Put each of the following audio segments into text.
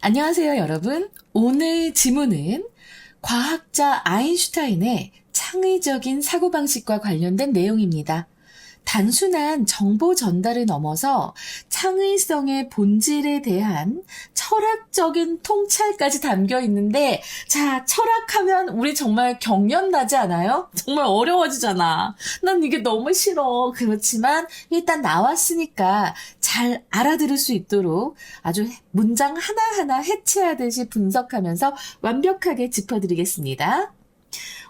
안녕하세요, 여러분. 오늘 지문은 과학자 아인슈타인의 창의적인 사고방식과 관련된 내용입니다. 단순한 정보 전달을 넘어서 창의성의 본질에 대한 철학적인 통찰까지 담겨 있는데, 자, 철학하면 우리 정말 경련나지 않아요? 정말 어려워지잖아. 난 이게 너무 싫어. 그렇지만 일단 나왔으니까 잘 알아들을 수 있도록 아주 문장 하나하나 해체하듯이 분석하면서 완벽하게 짚어드리겠습니다.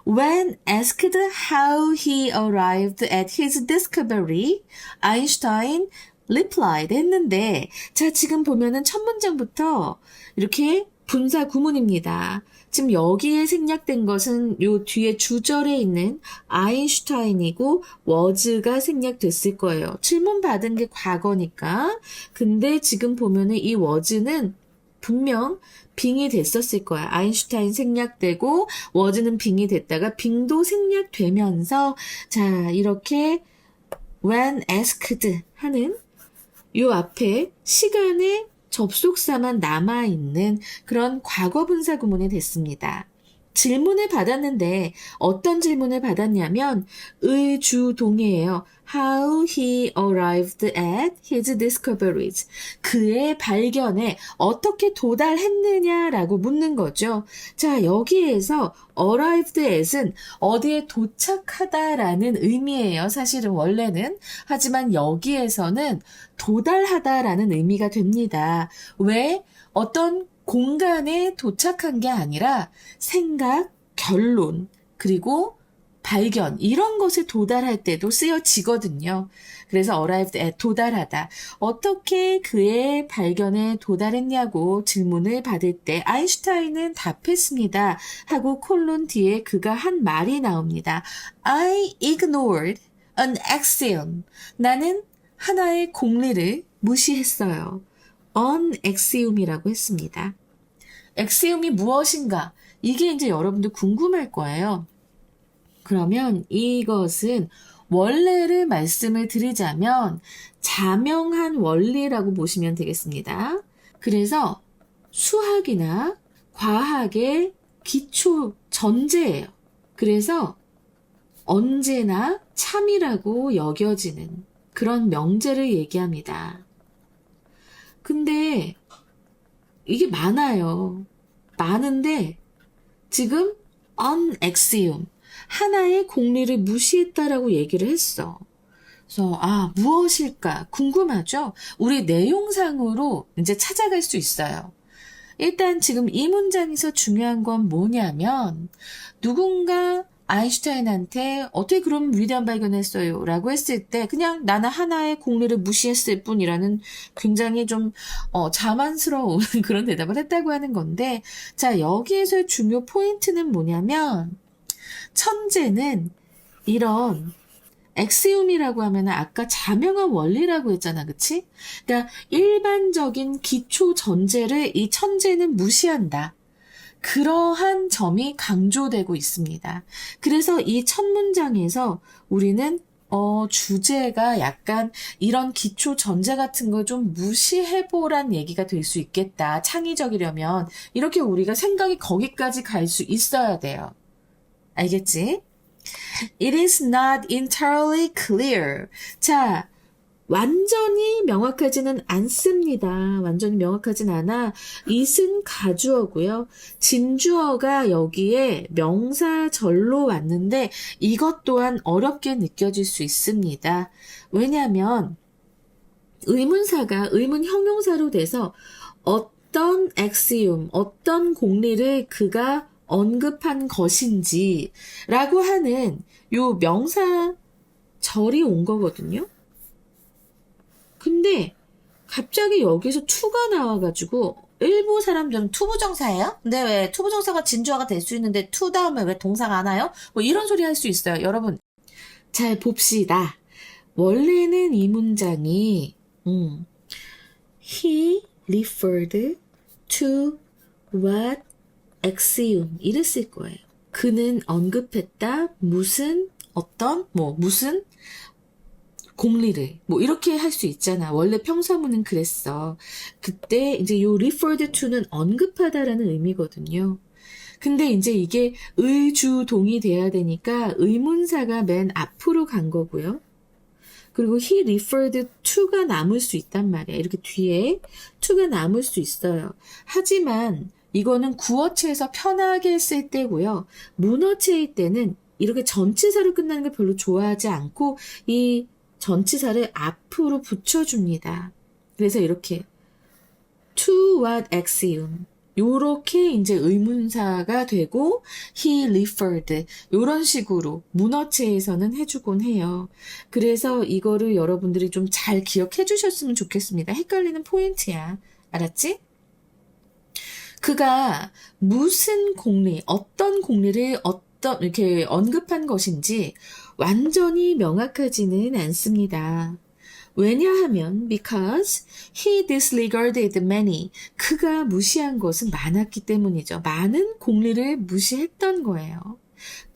When asked how he arrived at his discovery, Einstein replied 했는데, 자, 지금 보면은 첫 문장부터 이렇게 분사 구문입니다. 지금 여기에 생략된 것은 요 뒤에 주절에 있는 아인슈타인이고 was가 생략됐을 거예요. 질문 받은 게 과거니까. 근데 지금 보면은 이 was는 분명 빙이 됐었을 거야. 아인슈타인 생략되고 was는 빙이 됐다가 빙도 생략되면서 자 이렇게 when asked 하는 요 앞에 시간의 접속사만 남아있는 그런 과거분사 구문이 됐습니다. 질문을 받았는데 어떤 질문을 받았냐면 의주동이에요. How he arrived at his discoveries. 그의 발견에 어떻게 도달했느냐라고 묻는 거죠. 자, 여기에서 arrived at은 어디에 도착하다라는 의미예요. 사실은 원래는. 하지만 여기에서는 도달하다라는 의미가 됩니다. 왜? 어떤 공간에 도착한 게 아니라 생각, 결론, 그리고 발견 이런 것에 도달할 때도 쓰여지거든요. 그래서 arrived at 도달하다. 어떻게 그의 발견에 도달했냐고 질문을 받을 때 아인슈타인은 답했습니다. 하고 콜론 뒤에 그가 한 말이 나옵니다. I ignored an axiom. 나는 하나의 공리를 무시했어요. on axiom이라고 했습니다. axiom이 무엇인가? 이게 이제 여러분들 궁금할 거예요. 그러면 이것은 원래를 말씀을 드리자면 자명한 원리라고 보시면 되겠습니다. 그래서 수학이나 과학의 기초 전제예요. 그래서 언제나 참이라고 여겨지는 그런 명제를 얘기합니다. 근데 이게 많아요. 많은데 지금 on axiom 하나의 공리를 무시했다라고 얘기를 했어. 그래서 무엇일까 궁금하죠? 우리 내용상으로 이제 찾아갈 수 있어요. 일단 지금 이 문장에서 중요한 건 뭐냐면 누군가 아인슈타인한테 어떻게 그런 위대한 발견했어요? 라고 했을 때 그냥 나는 하나의 공리를 무시했을 뿐이라는 굉장히 좀 자만스러운 그런 대답을 했다고 하는 건데 자 여기에서의 중요 포인트는 뭐냐면 천재는 이런 엑시움이라고 하면 아까 자명한 원리라고 했잖아. 그치? 그러니까 일반적인 기초 전제를 이 천재는 무시한다. 그러한 점이 강조되고 있습니다. 그래서 이 첫 문장에서 우리는 주제가 약간 이런 기초 전제 같은 걸 좀 무시해보란 얘기가 될 수 있겠다. 창의적이려면 이렇게 우리가 생각이 거기까지 갈 수 있어야 돼요. 알겠지? It is not entirely clear. 자, 완전히 명확하지는 않습니다. 완전히 명확하진 않아. it은 가주어고요. 진주어가 여기에 명사절로 왔는데 이것 또한 어렵게 느껴질 수 있습니다. 왜냐하면 의문사가 의문 형용사로 돼서 어떤 axiom, 어떤 공리를 그가 언급한 것인지 라고 하는 요 명사절이 온 거거든요. 근데 갑자기 여기서 to가 나와가지고 일부 사람들은 투부정사예요? 근데 왜 투부정사가 진주어가 될 수 있는데 to 다음에 왜 동사가 안 와요? 뭐 이런 소리 할 수 있어요. 여러분 잘 봅시다. 원래는 이 문장이 He referred to what axiom 이랬을 거예요. 그는 언급했다 무슨 어떤 무슨 공리를 뭐 이렇게 할 수 있잖아. 원래 평서문은 그랬어. 그때 이제 요 referred to는 언급하다라는 의미거든요. 근데 이제 이게 의주동이 돼야 되니까 의문사가 맨 앞으로 간 거고요. 그리고 he referred to가 남을 수 있단 말이야. 이렇게 뒤에 to가 남을 수 있어요. 하지만 이거는 구어체에서 편하게 쓸 때고요. 문어체일 때는 이렇게 전치사로 끝나는 걸 별로 좋아하지 않고 이 전치사를 앞으로 붙여줍니다. 그래서 이렇게 to what axiom 요렇게 이제 의문사가 되고 he referred 요런 식으로 문어체에서는 해주곤 해요. 그래서 이거를 여러분들이 좀 잘 기억해 주셨으면 좋겠습니다. 헷갈리는 포인트야. 알았지? 그가 무슨 공리, 어떤 공리를 어떤 이렇게 언급한 것인지 완전히 명확하지는 않습니다. 왜냐하면 because he disregarded many 그가 무시한 것은 많았기 때문이죠. 많은 공리를 무시했던 거예요.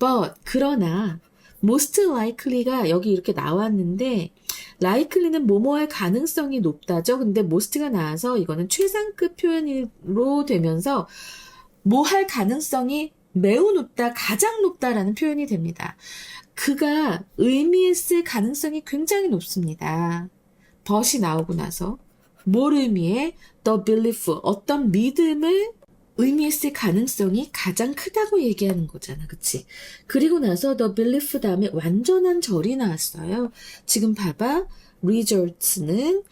But 그러나 most likely가 여기 이렇게 나왔는데 likely는 뭐뭐할 가능성이 높다죠. 근데 most가 나와서 이거는 최상급 표현으로 되면서 뭐 할 가능성이 매우 높다, 가장 높다라는 표현이 됩니다. 그가 의미했을 가능성이 굉장히 높습니다. but이 나오고 나서 뭘 의미해? the belief, 어떤 믿음을 의미했을 가능성이 가장 크다고 얘기하는 거잖아. 그치? 그리고 나서 the belief 다음에 완전한 절이 나왔어요. 지금 봐봐. results는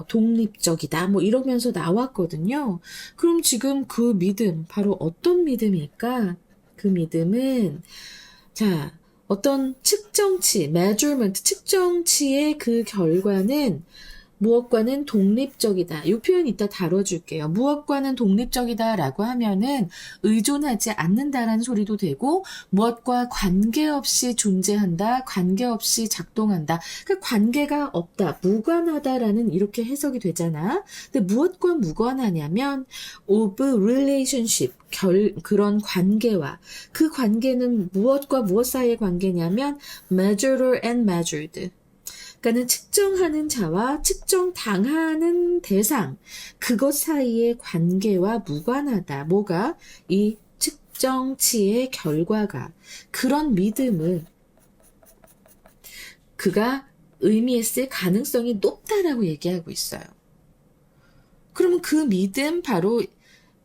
독립적이다. 뭐 이러면서 나왔거든요. 그럼 지금 그 믿음, 바로 어떤 믿음일까? 그 믿음은 자, 어떤 측정치, measurement, 측정치의 그 결과는 무엇과는 독립적이다. 이 표현 이따 다뤄줄게요. 무엇과는 독립적이다라고 하면은 의존하지 않는다라는 소리도 되고 무엇과 관계없이 존재한다, 관계없이 작동한다. 그 관계가 없다, 무관하다라는 이렇게 해석이 되잖아. 근데 무엇과 무관하냐면 of relationship, 그런 관계와 그 관계는 무엇과 무엇 사이의 관계냐면 measurer and measured. 그러니까는 측정하는 자와 측정당하는 대상, 그것 사이의 관계와 무관하다. 뭐가? 이 측정치의 결과가. 그런 믿음을 그가 의미했을 가능성이 높다라고 얘기하고 있어요. 그러면 그 믿음 바로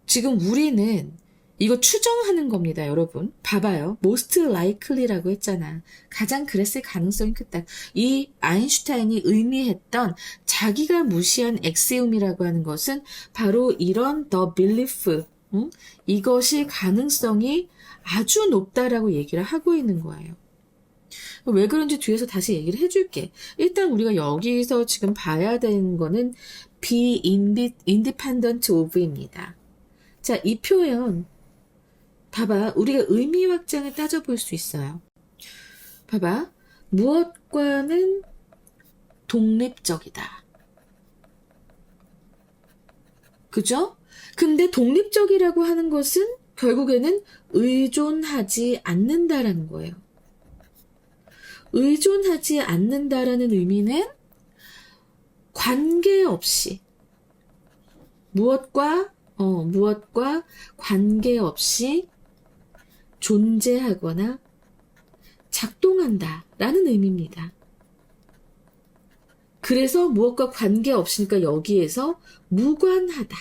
지금 우리는 이거 추정하는 겁니다, 여러분. 봐봐요. most likely라고 했잖아. 가장 그랬을 가능성이 크다. 이 아인슈타인이 의미했던 자기가 무시한 엑시움이라고 하는 것은 바로 이런 the belief, 이것이 가능성이 아주 높다라고 얘기를 하고 있는 거예요. 왜 그런지 뒤에서 다시 얘기를 해줄게. 일단 우리가 여기서 지금 봐야 되는 거는 be independent of입니다. 자, 이 표현 봐봐. 우리가 의미 확장을 따져볼 수 있어요. 봐봐. 무엇과는 독립적이다. 그죠? 근데 독립적이라고 하는 것은 결국에는 의존하지 않는다라는 거예요. 의존하지 않는다라는 의미는 관계없이 무엇과 관계없이 존재하거나 작동한다라는 의미입니다. 그래서 무엇과 관계없으니까 여기에서 무관하다.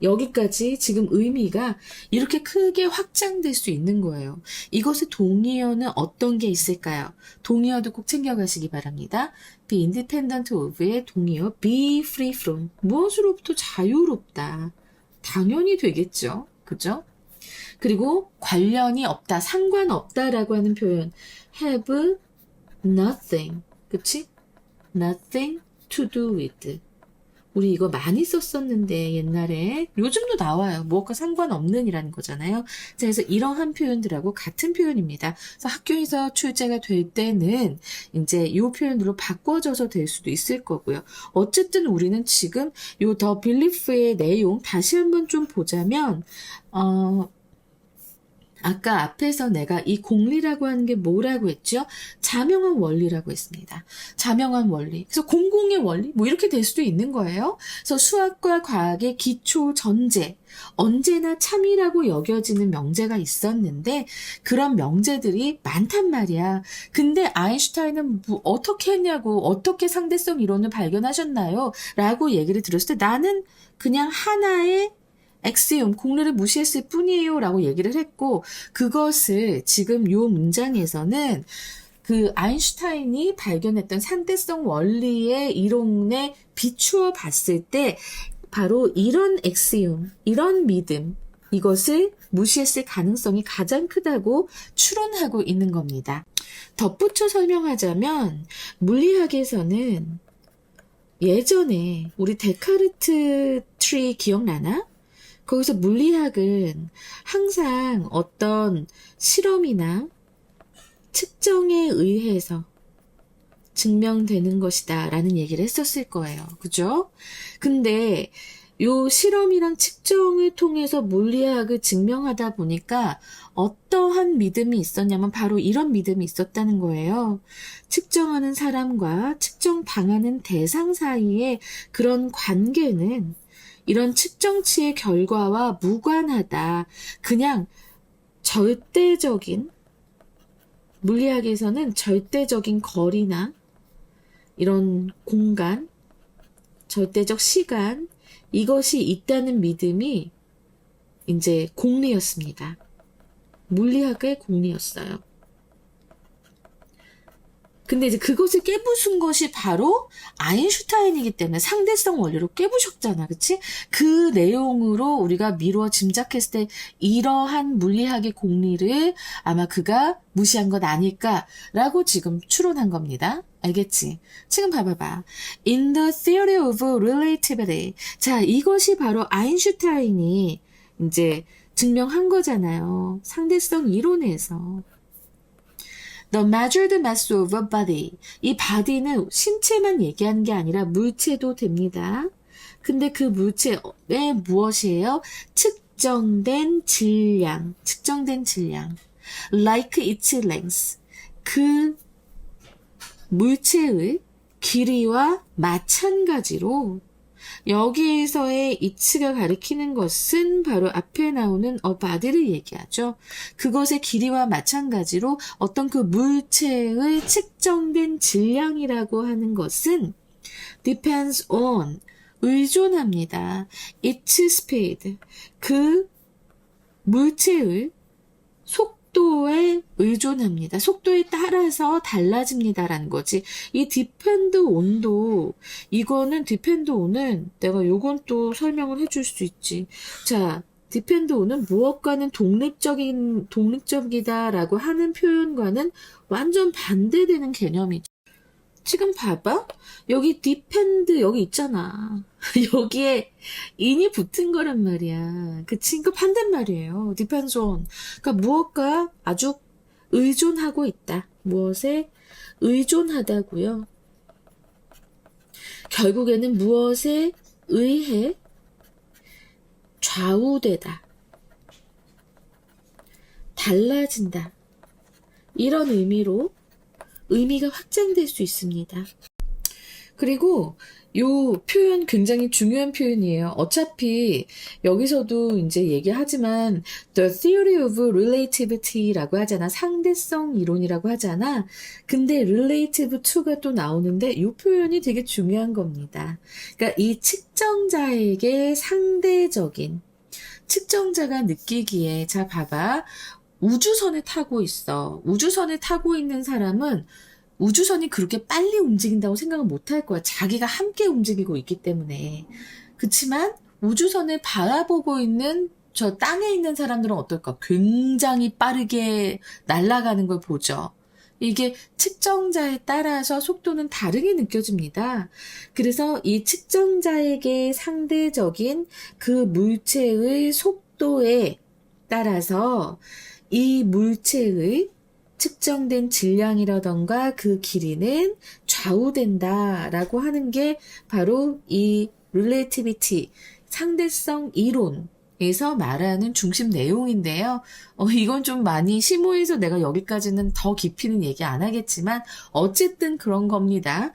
여기까지 지금 의미가 이렇게 크게 확장될 수 있는 거예요. 이것의 동의어는 어떤 게 있을까요? 동의어도 꼭 챙겨가시기 바랍니다. be independent of의 동의어 be free from 무엇으로부터 자유롭다. 당연히 되겠죠. 그죠? 그리고 관련이 없다, 상관없다라고 하는 표현 have nothing, 그치? nothing to do with. 우리 이거 많이 썼었는데 옛날에 요즘도 나와요. 무엇과 상관없는 이라는 거잖아요. 자, 그래서 이러한 표현들하고 같은 표현입니다. 그래서 학교에서 출제가 될 때는 이제 이 표현으로 바꿔져서 될 수도 있을 거고요. 어쨌든 우리는 지금 요 더 빌리프의 내용 다시 한번 좀 보자면 아까 앞에서 내가 이 공리라고 하는 게 뭐라고 했죠? 자명한 원리라고 했습니다. 자명한 원리. 그래서 공공의 원리? 뭐 이렇게 될 수도 있는 거예요. 그래서 수학과 과학의 기초 전제, 언제나 참이라고 여겨지는 명제가 있었는데 그런 명제들이 많단 말이야. 근데 아인슈타인은 뭐 어떻게 했냐고, 어떻게 상대성 이론을 발견하셨나요? 라고 얘기를 들었을 때 나는 그냥 하나의 엑시움, 공리를 무시했을 뿐이에요 라고 얘기를 했고, 그것을 지금 요 문장에서는 그 아인슈타인이 발견했던 상대성 원리의 이론에 비추어 봤을 때 바로 이런 엑시움, 이런 믿음, 이것을 무시했을 가능성이 가장 크다고 추론하고 있는 겁니다. 덧붙여 설명하자면 물리학에서는 예전에 우리 데카르트 트리 기억나나? 거기서 물리학은 항상 어떤 실험이나 측정에 의해서 증명되는 것이다 라는 얘기를 했었을 거예요. 그죠? 근데 요 실험이랑 측정을 통해서 물리학을 증명하다 보니까 어떠한 믿음이 있었냐면 바로 이런 믿음이 있었다는 거예요. 측정하는 사람과 측정당하는 대상 사이의 그런 관계는 이런 측정치의 결과와 무관하다. 그냥 절대적인, 물리학에서는 절대적인 거리나 이런 공간, 절대적 시간, 이것이 있다는 믿음이 이제 공리였습니다. 물리학의 공리였어요. 근데 이제 그것을 깨부순 것이 바로 아인슈타인이기 때문에 상대성 원리로 깨부셨잖아. 그치? 그 내용으로 우리가 미루어 짐작했을 때 이러한 물리학의 공리를 아마 그가 무시한 것 아닐까라고 지금 추론한 겁니다. 알겠지? 지금 봐봐봐. In the theory of relativity. 자, 이것이 바로 아인슈타인이 이제 증명한 거잖아요. 상대성 이론에서. The measured mass of a body. 이 body는 신체만 얘기하는 게 아니라 물체도 됩니다. 근데 그 물체의 무엇이에요? 측정된 질량. 측정된 질량. Like its length. 그 물체의 길이와 마찬가지로 여기에서의 이치가 가리키는 것은 바로 앞에 나오는 a body를 얘기하죠. 그것의 길이와 마찬가지로 어떤 그 물체의 측정된 질량이라고 하는 것은 depends on, 의존합니다. its speed, 그 물체의 속도에 의존합니다. 속도에 따라서 달라집니다라는 거지. 이 depend on도, 이거는 depend on은 내가 요건 또 설명을 해줄 수 있지. 자, depend on은 무엇과는 독립적이다라고 하는 표현과는 완전 반대되는 개념이죠. 지금 봐봐. 여기 depend 여기 있잖아. 여기에 in이 붙은 거란 말이야. 그치? 그러니까 반대말이에요. depends on. 그러니까 무엇과 아주 의존하고 있다. 무엇에 의존하다고요. 결국에는 무엇에 의해 좌우되다. 달라진다. 이런 의미로 의미가 확장될 수 있습니다. 그리고 요 표현 굉장히 중요한 표현이에요. 어차피 여기서도 이제 얘기하지만 the theory of relativity라고 하잖아. 상대성 이론이라고 하잖아. 근데 relative to가 또 나오는데 이 표현이 되게 중요한 겁니다. 그러니까 이 측정자에게 상대적인, 측정자가 느끼기에, 자 봐봐. 우주선을 타고 있어. 우주선을 타고 있는 사람은 우주선이 그렇게 빨리 움직인다고 생각은 못할 거야. 자기가 함께 움직이고 있기 때문에. 그치만 우주선을 바라보고 있는 저 땅에 있는 사람들은 어떨까? 굉장히 빠르게 날아가는 걸 보죠. 이게 측정자에 따라서 속도는 다르게 느껴집니다. 그래서 이 측정자에게 상대적인 그 물체의 속도에 따라서 이 물체의 측정된 질량이라던가 그 길이는 좌우된다라고 하는 게 바로 이 relativity, 상대성 이론, 에서 말하는 중심 내용인데요. 이건 좀 많이 심오해서 내가 여기까지는 더 깊이는 얘기 안 하겠지만 어쨌든 그런 겁니다.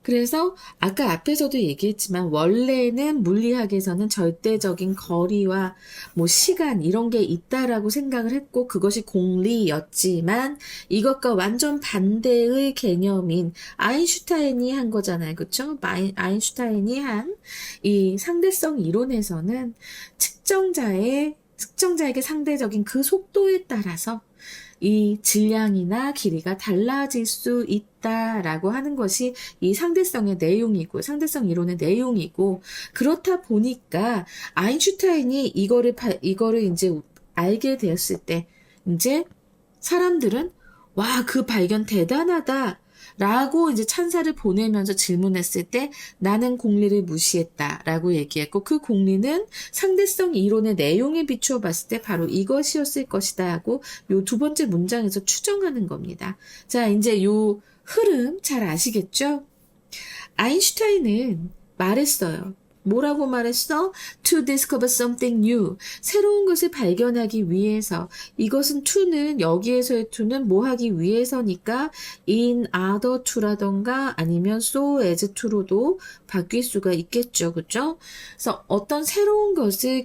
그래서 아까 앞에서도 얘기했지만 원래는 물리학에서는 절대적인 거리와 뭐 시간 이런 게 있다라고 생각을 했고 그것이 공리였지만 이것과 완전 반대의 개념인 아인슈타인이 한 거잖아요. 그렇죠? 아인슈타인이 한 이 상대성 이론에서는 측정자에게 상대적인 그 속도에 따라서 이 질량이나 길이가 달라질 수 있다라고 하는 것이 이 상대성의 내용이고, 상대성 이론의 내용이고, 그렇다 보니까 아인슈타인이 이거를 이제 알게 되었을 때, 이제 사람들은 와, 그 발견 대단하다. 라고 이제 찬사를 보내면서 질문했을 때 나는 공리를 무시했다 라고 얘기했고 그 공리는 상대성 이론의 내용에 비추어 봤을 때 바로 이것이었을 것이다 하고 요 두 번째 문장에서 추정하는 겁니다. 자, 이제 요 흐름 잘 아시겠죠? 아인슈타인은 말했어요. 뭐라고 말했어? To discover something new. 새로운 것을 발견하기 위해서. 이것은 to는 여기에서의 to는 뭐 하기 위해서니까 in order to라던가 아니면 so as to로도 바뀔 수가 있겠죠. 그죠? 그래서 어떤 새로운 것을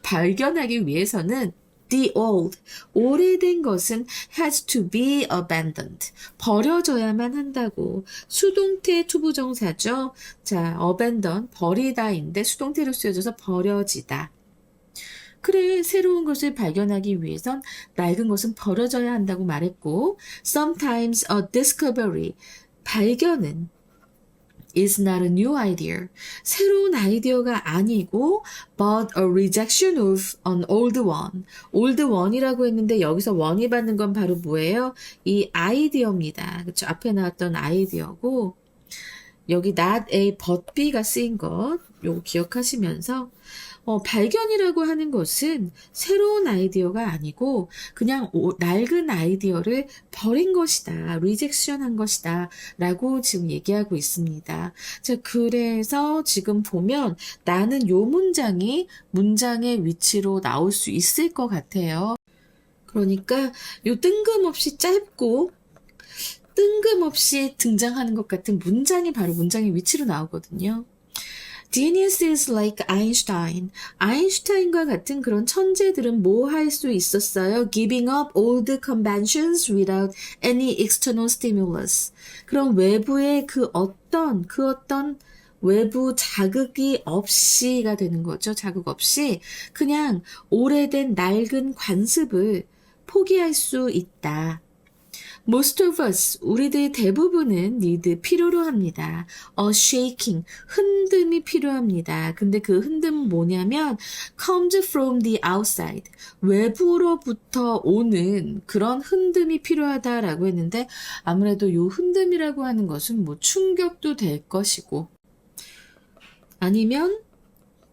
발견하기 위해서는 The old, 오래된 것은 has to be abandoned. 버려져야만 한다고. 수동태 투부정사죠. 자, abandon, 버리다인데 수동태로 쓰여져서 버려지다. 그래, 새로운 것을 발견하기 위해선 낡은 것은 버려져야 한다고 말했고, sometimes a discovery, 발견은 is not a new idea. 새로운 아이디어가 아니고 but a rejection of an old one. old one이라고 했는데 여기서 one이 받는 건 바로 뭐예요? 이 아이디어입니다. 그렇죠? 앞에 나왔던 아이디어고 여기 not A but B가 쓰인 것 요거 기억하시면서 발견이라고 하는 것은 새로운 아이디어가 아니고 그냥 낡은 아이디어를 버린 것이다. 리젝션한 것이다. 라고 지금 얘기하고 있습니다. 자, 그래서 지금 보면 나는 요 문장의 위치로 나올 수 있을 것 같아요. 그러니까 요 뜬금없이 짧고 뜬금없이 등장하는 것 같은 문장이 바로 문장의 위치로 나오거든요. Genius is like Einstein. 아인슈타인과 같은 그런 천재들은 뭐 할 수 있었어요? Giving up all the conventions without any external stimulus. 그런 외부의 그 어떤 외부 자극이 없이가 되는 거죠. 자극 없이 그냥 오래된 낡은 관습을 포기할 수 있다. Most of us, 우리들 대부분은 need, 필요로 합니다. A shaking, 흔듦이 필요합니다. 근데 그 흔듦은 뭐냐면 comes from the outside, 외부로부터 오는 그런 흔듦이 필요하다라고 했는데 아무래도 요 흔듦이라고 하는 것은 뭐 충격도 될 것이고 아니면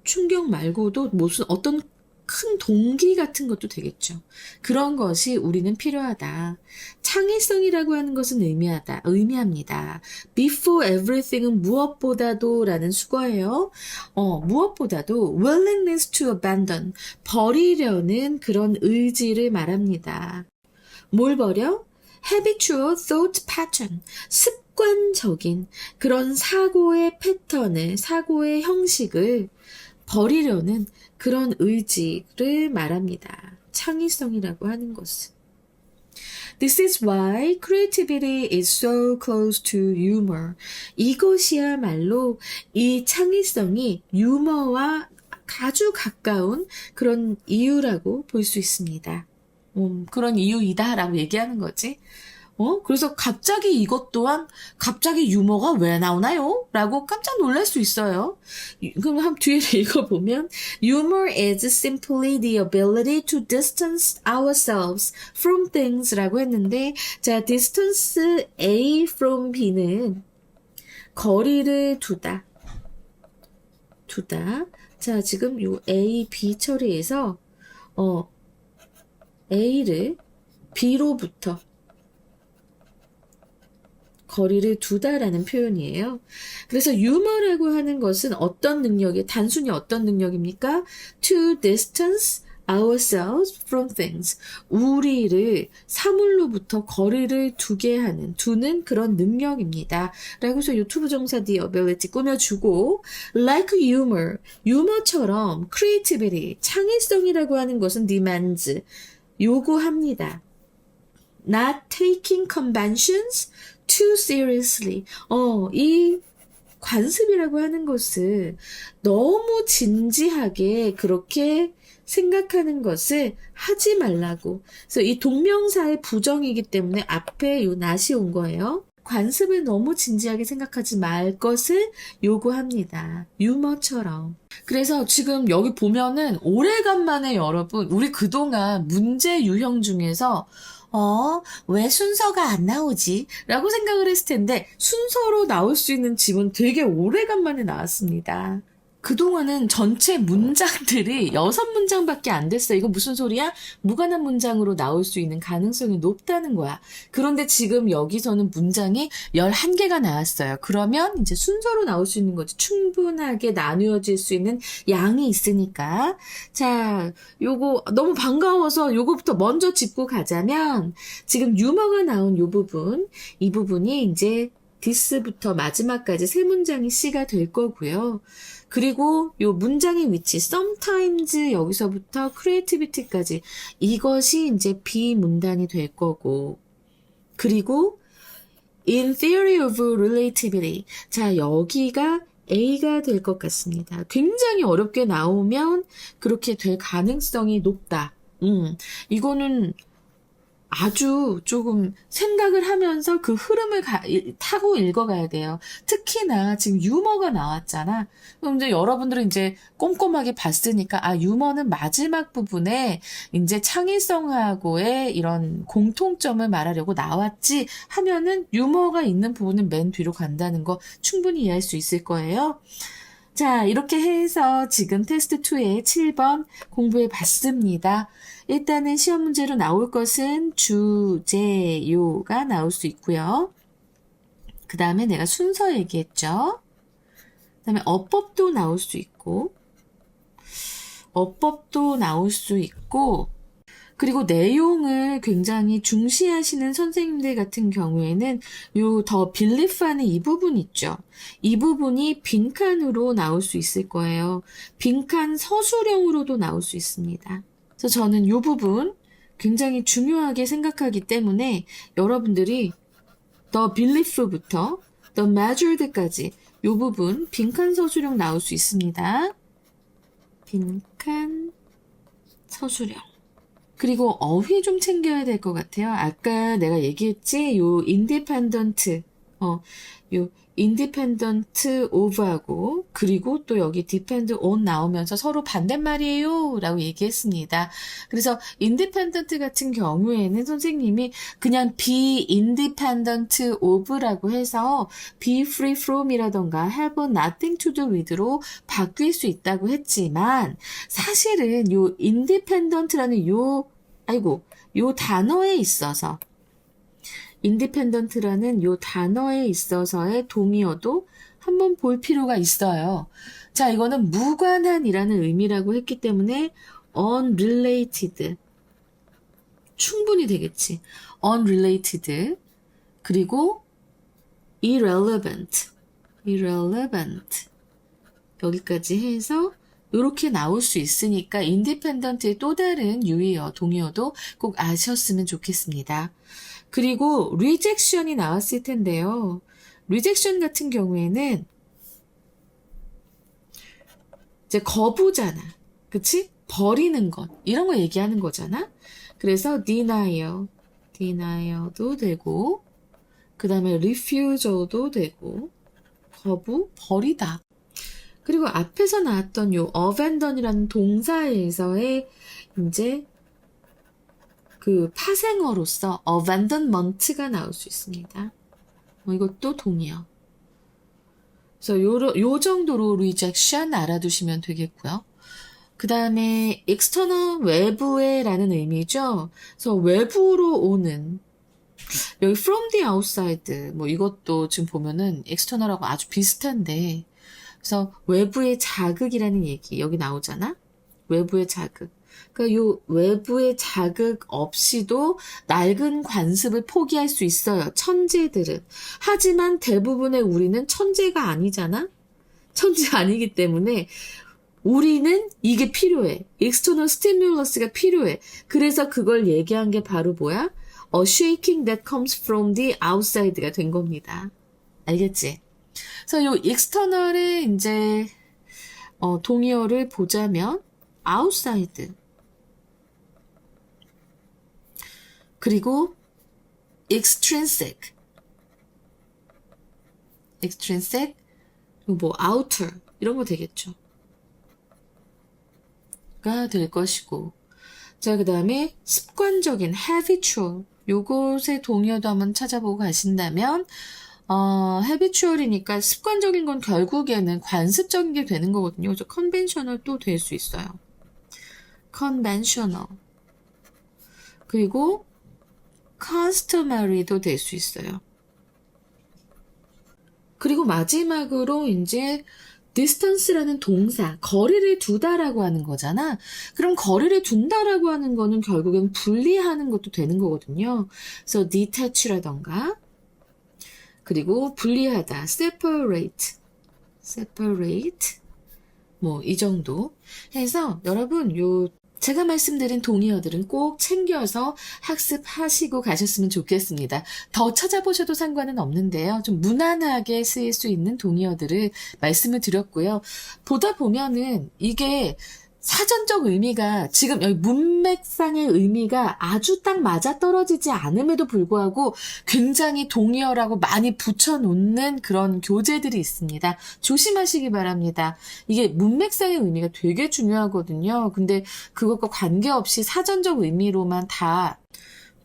충격 말고도 무슨 어떤 큰 동기 같은 것도 되겠죠. 그런 것이 우리는 필요하다. 창의성이라고 하는 것은 의미합니다. Before everything은 무엇보다도 라는 수거예요. 무엇보다도 willingness to abandon, 버리려는 그런 의지를 말합니다. 뭘 버려? Habitual thought pattern, 습관적인 그런 사고의 패턴을, 사고의 형식을 버리려는 그런 의지를 말합니다. 창의성이라고 하는 것은. This is why creativity is so close to humor. 이것이야말로 이 창의성이 유머와 아주 가까운 그런 이유라고 볼 수 있습니다. 그런 이유이다라고 얘기하는 거지. 그래서 갑자기 이것 또한 갑자기 유머가 왜 나오나요? 라고 깜짝 놀랄 수 있어요. 그럼 한 뒤에 읽어보면 Humor is simply the ability to distance ourselves from things 라고 했는데 자, distance A from B는 거리를 두다. 자, 지금 요 A, B 처리에서 A를 B로부터 거리를 두다라는 표현이에요. 그래서 유머라고 하는 것은 어떤 능력이, 단순히 어떤 능력입니까? To distance ourselves from things. 우리를 사물로부터 거리를 두는 그런 능력입니다. 라고 해서 유튜브 정사 the ability 꾸며주고, like humor, 유머처럼 creativity, 창의성이라고 하는 것은 demands, 요구합니다. Not taking conventions too seriously. 이 관습이라고 하는 것을 너무 진지하게 그렇게 생각하는 것을 하지 말라고. 그래서 이 동명사의 부정이기 때문에 앞에 요 not이 온 거예요. 관습을 너무 진지하게 생각하지 말 것을 요구합니다. 유머처럼. 그래서 지금 여기 보면은 오래간만에 여러분, 우리 그동안 문제 유형 중에서 왜 순서가 안 나오지? 라고 생각을 했을 텐데 순서로 나올 수 있는 지문 되게 오래간만에 나왔습니다. 그동안은 전체 문장들이 6문장밖에 안 됐어요. 이거 무슨 소리야? 무관한 문장으로 나올 수 있는 가능성이 높다는 거야. 그런데 지금 여기서는 문장이 11개가 나왔어요. 그러면 이제 순서로 나올 수 있는 거지. 충분하게 나누어질 수 있는 양이 있으니까. 자, 요거 너무 반가워서 요거부터 먼저 짚고 가자면 지금 유머가 나온 요 부분, 이 부분이 이제 this부터 마지막까지 세 문장이 C가 될 거고요. 그리고 요 문장의 위치, sometimes 여기서부터 creativity까지 이것이 이제 B 문단이 될 거고, 그리고 in theory of relativity, 자 여기가 A가 될 것 같습니다. 굉장히 어렵게 나오면 그렇게 될 가능성이 높다. 이거는 아주 조금 생각을 하면서 그 흐름을 타고 읽어가야 돼요. 특히나 지금 유머가 나왔잖아. 그럼 이제 여러분들은 이제 꼼꼼하게 봤으니까, 유머는 마지막 부분에 이제 창의성하고의 이런 공통점을 말하려고 나왔지 하면은 유머가 있는 부분은 맨 뒤로 간다는 거 충분히 이해할 수 있을 거예요. 자, 이렇게 해서 지금 테스트 2의 7번 공부해 봤습니다. 일단은 시험 문제로 나올 것은 주제요가 나올 수 있고요. 그 다음에 내가 순서 얘기했죠. 그 다음에 어법도 나올 수 있고, 그리고 내용을 굉장히 중시하시는 선생님들 같은 경우에는 요 더 빌리프하는 이 부분 있죠. 이 부분이 빈칸으로 나올 수 있을 거예요. 빈칸 서술형으로도 나올 수 있습니다. 그래서 저는 요 부분 굉장히 중요하게 생각하기 때문에 여러분들이 the belief부터 the measured까지 요 부분 빈칸 서술형 나올 수 있습니다. 빈칸 서술형. 그리고 어휘 좀 챙겨야 될 것 같아요. 아까 내가 얘기했지? 요 independent, 요 independent of하고, 그리고 또 여기 depend on 나오면서 서로 반대말이에요 라고 얘기했습니다. 그래서 independent 같은 경우에는 선생님이 그냥 be independent of라고 해서 be free from이라던가 have nothing to do with로 바뀔 수 있다고 했지만, 사실은 요 independent라는 요 단어에 있어서, independent라는 요 단어에 있어서의 동의어도 한번 볼 필요가 있어요. 자, 이거는 무관한이라는 의미라고 했기 때문에 unrelated 충분히 되겠지. unrelated 그리고 irrelevant 여기까지 해서 이렇게 나올 수 있으니까 independent의 또 다른 유의어, 동의어도 꼭 아셨으면 좋겠습니다. 그리고 rejection이 나왔을 텐데요. rejection 같은 경우에는 이제 거부잖아. 그치? 버리는 것. 이런 거 얘기하는 거잖아. 그래서 denial도 되고, 그 다음에 refusal도 되고, 거부, 버리다. 그리고 앞에서 나왔던 요 abandon이라는 동사에서의 이제 그 파생어로서 abandonment가 나올 수 있습니다. 이것도 동의어. 그래서 요 정도로 rejection 알아두시면 되겠고요. 그 다음에 external 외부의 라는 의미죠. 그래서 외부로 오는, 여기 from the outside 뭐 이것도 지금 보면은 external하고 아주 비슷한데 그래서 외부의 자극이라는 얘기 여기 나오잖아. 외부의 자극. 그러니까 요 외부의 자극 없이도 낡은 관습을 포기할 수 있어요. 천재들은. 하지만 대부분의 우리는 천재가 아니잖아. 천재 아니기 때문에 우리는 이게 필요해. external stimulus가 필요해. 그래서 그걸 얘기한 게 바로 뭐야? A shaking that comes from the outside가 된 겁니다. 알겠지? 그래서 요 external의 이제 동의어를 보자면 outside 그리고 extrinsic 뭐 outer 이런 거 되겠죠. 가 될 것이고 자 그 다음에 습관적인 habitual 요것의 동의어도 한번 찾아보고 가신다면 habitual이니까 습관적인 건 결국에는 관습적인 게 되는 거거든요. 그래서 conventional 또 될 수 있어요. conventional 그리고 customary도 될 수 있어요. 그리고 마지막으로 이제 distance라는 동사, 거리를 두다라고 하는 거잖아. 그럼 거리를 둔다라고 하는 거는 결국엔 분리하는 것도 되는 거거든요. 그래서 detach라던가 그리고 분리하다, separate 뭐 이 정도 해서 여러분 요 제가 말씀드린 동의어들은 꼭 챙겨서 학습하시고 가셨으면 좋겠습니다. 더 찾아보셔도 상관은 없는데요. 좀 무난하게 쓰일 수 있는 동의어들을 말씀을 드렸고요. 보다 보면은 이게 사전적 의미가 지금 여기 문맥상의 의미가 아주 딱 맞아떨어지지 않음에도 불구하고 굉장히 동의어라고 많이 붙여놓는 그런 교재들이 있습니다. 조심하시기 바랍니다. 이게 문맥상의 의미가 되게 중요하거든요. 근데 그것과 관계없이 사전적 의미로만 다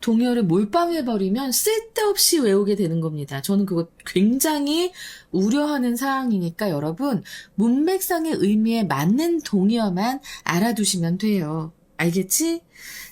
동의어를 몰빵해버리면 쓸데없이 외우게 되는 겁니다. 저는 그거 굉장히 우려하는 사항이니까 여러분 문맥상의 의미에 맞는 동의어만 알아두시면 돼요. 알겠지?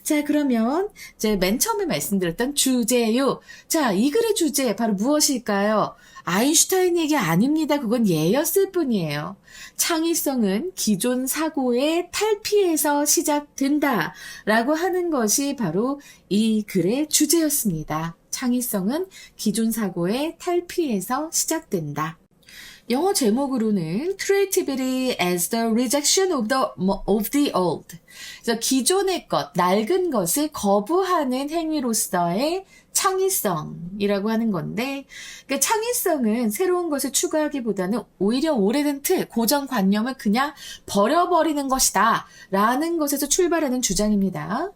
자 그러면 이제 맨 처음에 말씀드렸던 주제요. 자 이 글의 주제 바로 무엇일까요? 아인슈타인 얘기 아닙니다. 그건 예였을 뿐이에요. 창의성은 기존 사고의 탈피에서 시작된다 라고 하는 것이 바로 이 글의 주제였습니다. 창의성은 기존 사고의 탈피에서 시작된다. 영어 제목으로는 Creativity as the rejection of the old. 그래서 기존의 것, 낡은 것을 거부하는 행위로서의 창의성이라고 하는 건데, 그러니까 창의성은 새로운 것을 추구하기보다는 오히려 오래된 틀, 고정관념을 그냥 버려버리는 것이다 라는 것에서 출발하는 주장입니다.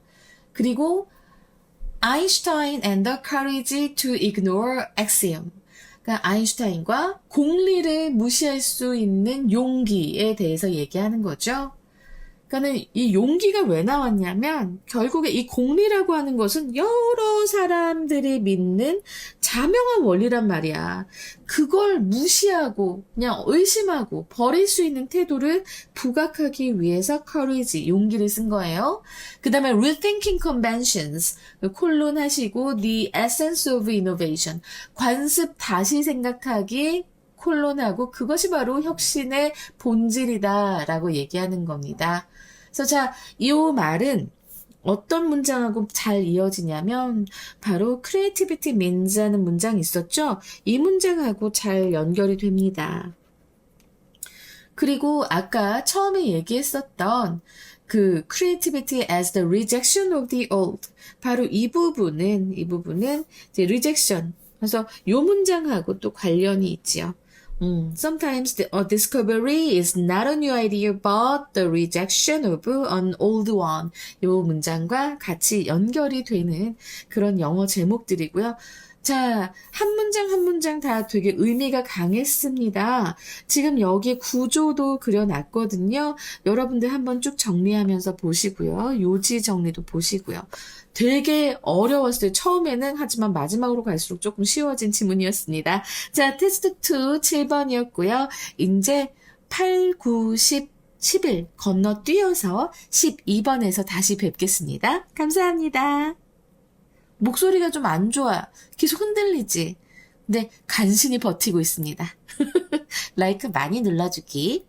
그리고 Einstein and the courage to ignore axiom. 그러니까 아인슈타인과 공리를 무시할 수 있는 용기에 대해서 얘기하는 거죠. 그러니까는 이 용기가 왜 나왔냐면 결국에 이 공리라고 하는 것은 여러 사람들이 믿는 자명한 원리란 말이야. 그걸 무시하고 그냥 의심하고 버릴 수 있는 태도를 부각하기 위해서 courage, 용기를 쓴 거예요. 그 다음에 rethinking conventions, 콜론하시고 the essence of innovation, 관습 다시 생각하기 콜론하고 그것이 바로 혁신의 본질이다라고 얘기하는 겁니다. 그래서 자, 이 말은 어떤 문장하고 잘 이어지냐면 바로 creativity means 하는 문장이 있었죠. 이 문장하고 잘 연결이 됩니다. 그리고 아까 처음에 얘기했었던 그 creativity as the rejection of the old. 바로 이 부분은 이제 rejection. 그래서 요 문장하고 또 관련이 있지요. Sometimes a discovery is not a new idea but the rejection of an old one. 이 문장과 같이 연결이 되는 그런 영어 제목들이고요. 자, 한 문장 한 문장 다 되게 의미가 강했습니다. 지금 여기 구조도 그려놨거든요. 여러분들 한번 쭉 정리하면서 보시고요. 요지 정리도 보시고요. 되게 어려웠어요. 처음에는. 하지만 마지막으로 갈수록 조금 쉬워진 지문이었습니다. 자, 테스트 2 7번이었고요. 이제 8, 9, 10, 11 건너뛰어서 12번에서 다시 뵙겠습니다. 감사합니다. 목소리가 좀 안 좋아. 계속 흔들리지. 근데 간신히 버티고 있습니다. 라이크 많이 눌러주기.